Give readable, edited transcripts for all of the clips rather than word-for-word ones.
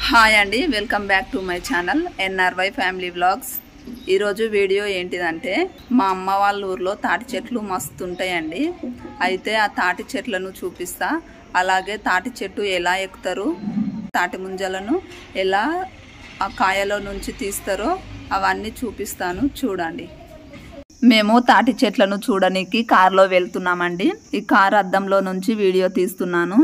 Hi అండి, welcome back to my channel ఎన్ఆర్వై family vlogs. ఈరోజు video ఏంటిదంటే మా అమ్మ వాళ్ళ ఊర్లో తాటి చెట్లు మస్తు ఉంటాయండి. అయితే ఆ తాటి చెట్లను చూపిస్తా, అలాగే తాటి చెట్టు ఎలా ఎక్కుతారు, తాటి ముంజలను ఎలా ఆ కాయలో నుంచి తీస్తారో అవన్నీ చూపిస్తాను, చూడండి. మేము తాటి చెట్లను చూడడానికి కారులో వెళ్తున్నామండి. ఈ కారు అద్దంలో నుంచి వీడియో తీస్తున్నాను.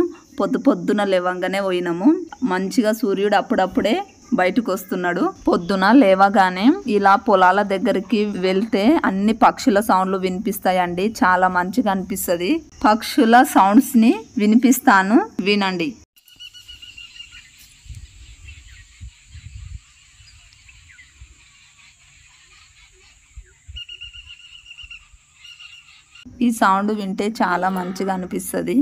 పొద్దున లేవంగానే పోయినాము. మంచిగా సూర్యుడు అప్పుడప్పుడే బయటకు వస్తున్నాడు. పొద్దున లేవగానే ఇలా పొలాల దగ్గరికి వెళ్తే అన్ని పక్షుల సౌండ్లు వినిపిస్తాయండి. చాలా మంచిగా అనిపిస్తుంది. పక్షుల సౌండ్స్ ని వినిపిస్తాను, వినండి. ఈ సౌండ్ వింటే చాలా మంచిగా అనిపిస్తుంది.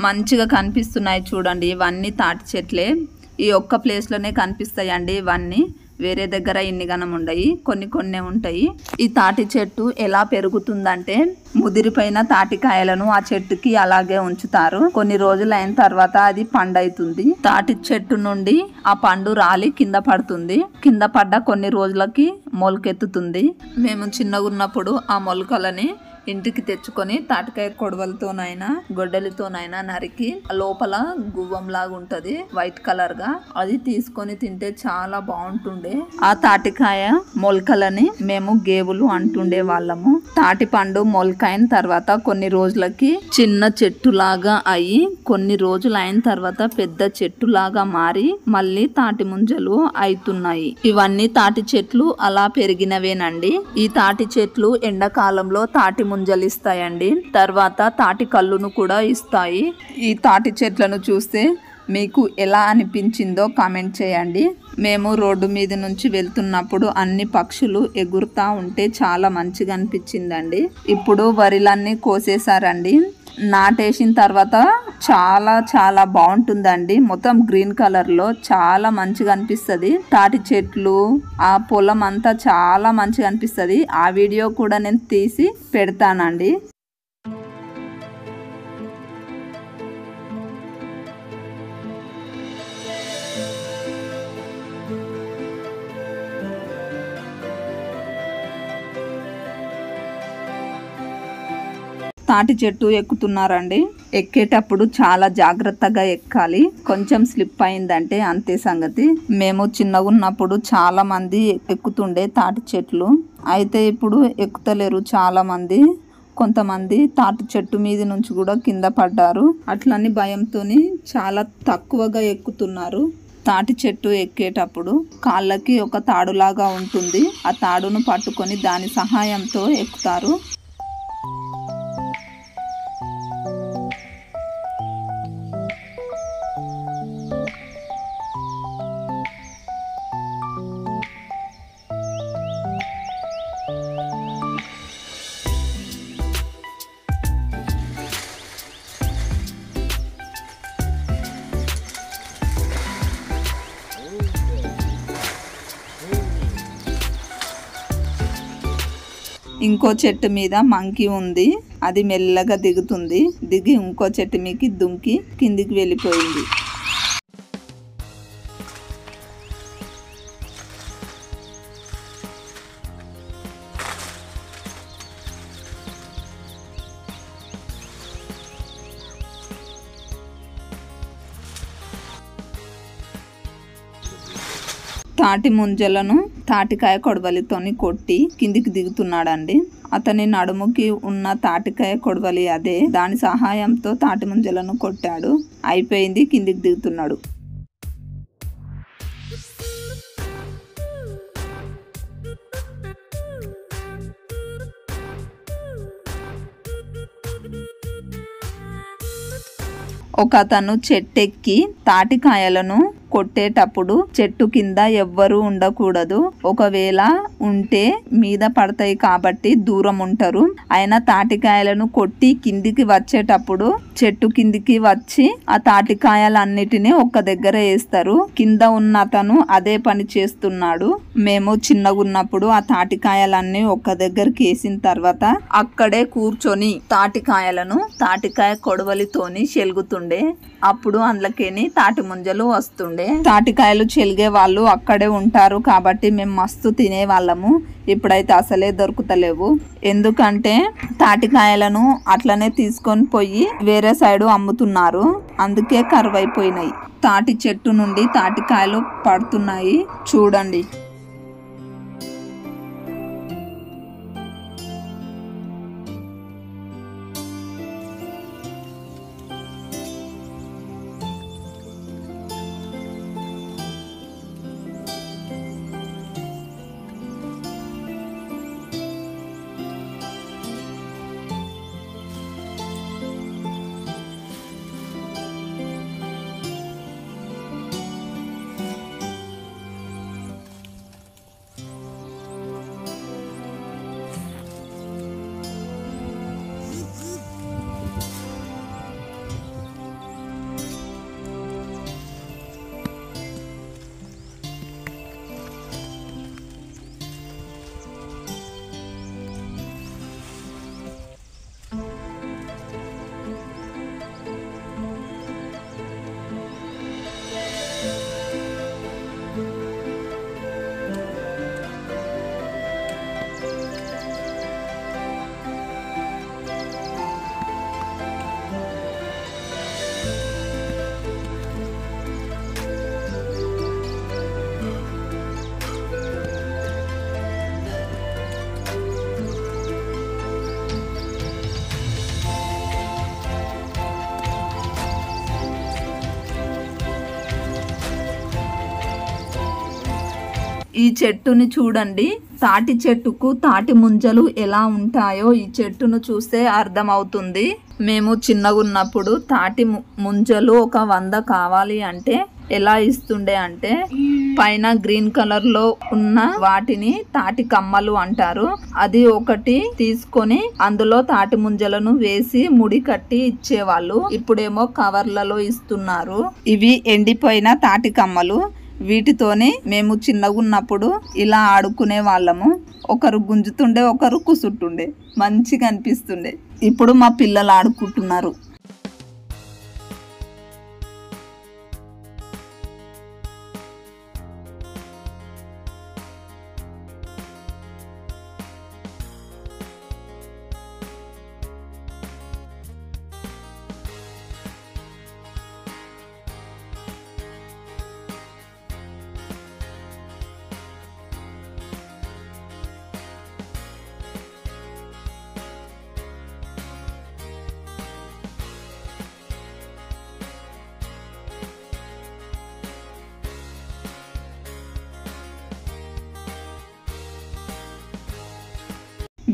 మంచిగా కనిపిస్తున్నాయి చూడండి. ఇవన్నీ తాటి చెట్లే. ఈ ఒక్క ప్లేస్లోనే కనిపిస్తాయండి. ఇవన్నీ వేరే దగ్గర ఇన్ని గనం ఉండయి, కొన్ని ఉంటాయి. ఈ తాటి చెట్టు ఎలా పెరుగుతుందంటే ముదిరిపోయిన తాటికాయలను ఆ చెట్టుకి అలాగే ఉంచుతారు. కొన్ని రోజులు అయిన తర్వాత అది పండవుతుంది. తాటి చెట్టు నుండి ఆ పండు రాలి కింద పడుతుంది. కింద పడ్డ కొన్ని రోజులకి మొలకెత్తుతుంది. మేము చిన్నగా ఉన్నప్పుడు ఆ మొలకలని ఇంటికి తెచ్చుకొని తాటికాయ కొడవలతోనైనా గొడ్డలితోనైనా నరికి లోపల గువ్వంలాగా ఉంటది వైట్ కలర్ గా, అది తీసుకొని తింటే చాలా బాగుంటుండే. ఆ తాటికాయ మొలకలని మేము గేవులు అంటుండే వాళ్ళము. తాటి పండు మొలకైన తర్వాత కొన్ని రోజులకి చిన్న చెట్టులాగా అయ్యి కొన్ని రోజులు అయిన తర్వాత పెద్ద చెట్టులాగా మారి మళ్ళీ తాటి ముంజలు అవుతున్నాయి. ఇవన్నీ తాటి చెట్లు అలా పెరిగినవేనండి. ఈ తాటి చెట్లు ఎండాకాలంలో తాటి ముంజలు ఇస్తాయండి. తర్వాత తాటి కల్లును కూడా ఇస్తాయి. ఈ తాటి చెట్లను చూస్తే మీకు ఎలా అనిపించిందో కామెంట్ చేయండి. మేము రోడ్డు మీద నుంచి వెళ్తున్నప్పుడు అన్ని పక్షులు ఎగురుతా ఉంటే చాలా మంచిగా అనిపించిందండి. ఇప్పుడు వరిలన్నీ కోసేసారండి. నాటేసిన తర్వాత చాలా బాగుంటుందండి. మొత్తం గ్రీన్ కలర్ లో చాలా మంచిగా అనిపిస్తుంది. తాటి చెట్లు ఆ పొలం అంతా చాలా మంచిగా అనిపిస్తుంది. ఆ వీడియో కూడా నేను తీసి పెడతానండి. తాటి చెట్టు ఎక్కుతున్నారండి. ఎక్కేటప్పుడు చాలా జాగ్రత్తగా ఎక్కాలి. కొంచెం స్లిప్ అయిందంటే అంతే సంగతి. మేము చిన్నగా ఉన్నప్పుడు చాలా మంది ఎక్కుతుండే తాటి చెట్లు. అయితే ఇప్పుడు ఎక్కుతలేరు చాలా మంది. కొంతమంది తాటి చెట్టు మీద నుంచి కూడా కింద పడ్డారు. అట్లని భయంతోని చాలా తక్కువగా ఎక్కుతున్నారు. తాటి చెట్టు ఎక్కేటప్పుడు కాళ్ళకి ఒక తాడులాగా ఉంటుంది. ఆ తాడును పట్టుకొని దాని సహాయంతో ఎక్కుతారు. ఇంకో చెట్టు మీద మంకీ ఉంది. అది మెల్లగా దిగుతుంది. దిగి ఇంకో చెట్టు మీదకి దుంకి కిందికి వెళ్ళిపోయింది. తాటి ముంజలను తాటికాయ కొడవలితోని కొట్టి కిందికి దిగుతున్నాడండి. అతని నడుముకి ఉన్న తాటికాయ కొడవలి అదే. దాని సహాయంతో తాటి ముంజలను కొట్టాడు. అయిపోయింది, కిందికి దిగుతున్నాడు. ఒక అతను చెట్టెక్కి తాటికాయలను కొట్టేటప్పుడు చెట్టు కింద ఎవ్వరూ ఉండకూడదు. ఒకవేళ ఉంటే మీద పడతాయి కాబట్టి దూరం ఉంటారు. అయినా తాటికాయలను కొట్టి కిందికి వచ్చేటప్పుడు చెట్టు కిందికి వచ్చి ఆ తాటికాయలన్నిటిని ఒక్క దగ్గర వేస్తారు. కింద ఉన్న అతను అదే పని చేస్తున్నాడు. మేము చిన్నగా ఉన్నప్పుడు ఆ తాటికాయలన్నీ ఒక్క దగ్గరికి వేసిన తర్వాత అక్కడే కూర్చొని తాటికాయ కొడవలితోని చెలుగుతుండే. అప్పుడు అందులోకేని తాటి ముంజలు వస్తుండే. తాటికాయలు చెలిగే వాళ్ళు అక్కడే ఉంటారు కాబట్టి మేము మస్తు తినేవాళ్ళము. ఇప్పుడైతే అసలే దొరుకుతలేవు. ఎందుకంటే తాటికాయలను అట్లనే తీసుకొని పోయి వేరే సైడు అమ్ముతున్నారు. అందుకే కరువైపోయినాయి. తాటి చెట్టు నుండి తాటికాయలు పడుతున్నాయి చూడండి. ఈ చెట్టుని చూడండి. తాటి చెట్టుకు తాటి ముంజలు ఎలా ఉంటాయో ఈ చెట్టును చూస్తే అర్థమవుతుంది. మేము చిన్నగా ఉన్నప్పుడు తాటి ముంజలు ఒక 100 కావాలి అంటే ఎలా ఇస్తుండే అంటే పైన గ్రీన్ కలర్ లో ఉన్న వాటిని తాటి కమ్మలు అంటారు. అది ఒకటి తీసుకొని అందులో తాటి ముంజలను వేసి ముడి కట్టి ఇచ్చేవాళ్ళు. ఇప్పుడేమో కవర్లలో ఇస్తున్నారు. ఇవి ఎండిపోయిన తాటి కమ్మలు. వీటితోనే మేము చిన్నగా ఉన్నప్పుడు ఇలా ఆడుకునే వాళ్ళము. ఒకరు గుంజుతుండే, ఒకరు కుసుట్టుండే. మంచిగా అనిపిస్తుండే. ఇప్పుడు మా పిల్లలు ఆడుకుంటున్నారు.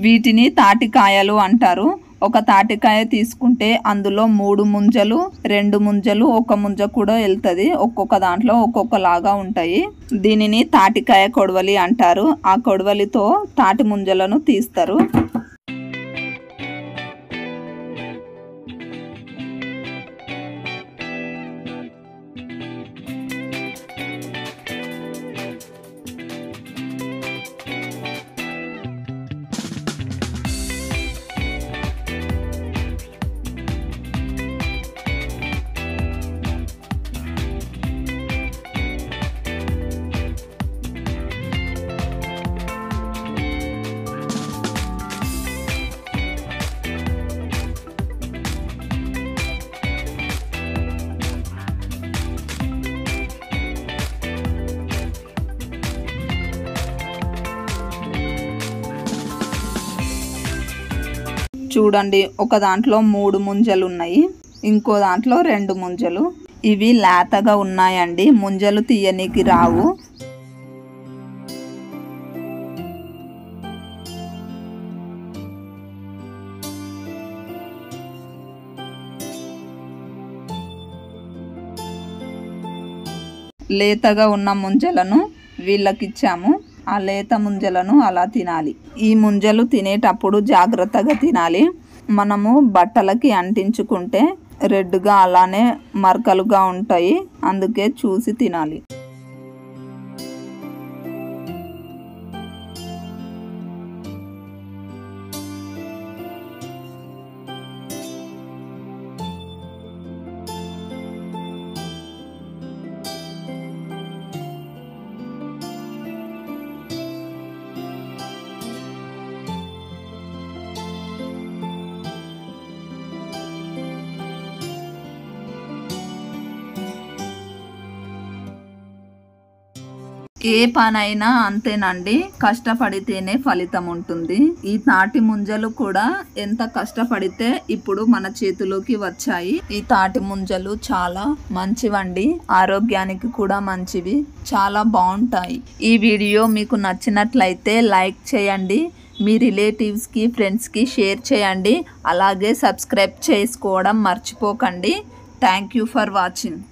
వీటిని తాటికాయలు అంటారు. ఒక తాటికాయ తీసుకుంటే అందులో 3 ముంజలు, 2 ముంజలు, 1 ముంజ కూడా వెళ్తుంది. ఒక్కొక్క దాంట్లో ఒక్కొక్కలాగా ఉంటాయి. దీనిని తాటికాయ కొడవలి అంటారు. ఆ కొడవలితో తాటి ముంజలను తీస్తారు. చూడండి, ఒక దాంట్లో 3 ముంజలు ఉన్నాయి, ఇంకో దాంట్లో 2 ముంజలు. ఇవి లేతగా ఉన్నాయండి. ముంజలు తీయనికి రావు. లేతగా ఉన్న ముంజలను వీళ్ళకిచ్చాము. ఆ లేత ముంజలను అలా తినాలి. ఈ ముంజలు తినేటప్పుడు జాగ్రత్తగా తినాలి. మనము బట్టలకి అంటించుకుంటే రెడ్గా అలానే మరకలుగా ఉంటాయి, అందుకే చూసి తినాలి. ఏ పనైనా అంతేనండి, కష్టపడితేనే ఫలితం ఉంటుంది. ఈ తాటి ముంజలు కూడా ఎంత కష్టపడితే ఇప్పుడు మన చేతిలోకి వచ్చాయి. ఈ తాటి ముంజలు చాలా మంచివండి, ఆరోగ్యానికి కూడా మంచివి, చాలా బాగుంటాయి. ఈ వీడియో మీకు నచ్చినట్లయితే లైక్ చేయండి, మీ రిలేటివ్స్కి ఫ్రెండ్స్కి షేర్ చేయండి, అలాగే సబ్స్క్రైబ్ చేసుకోవడం మర్చిపోకండి. Thank you for watching.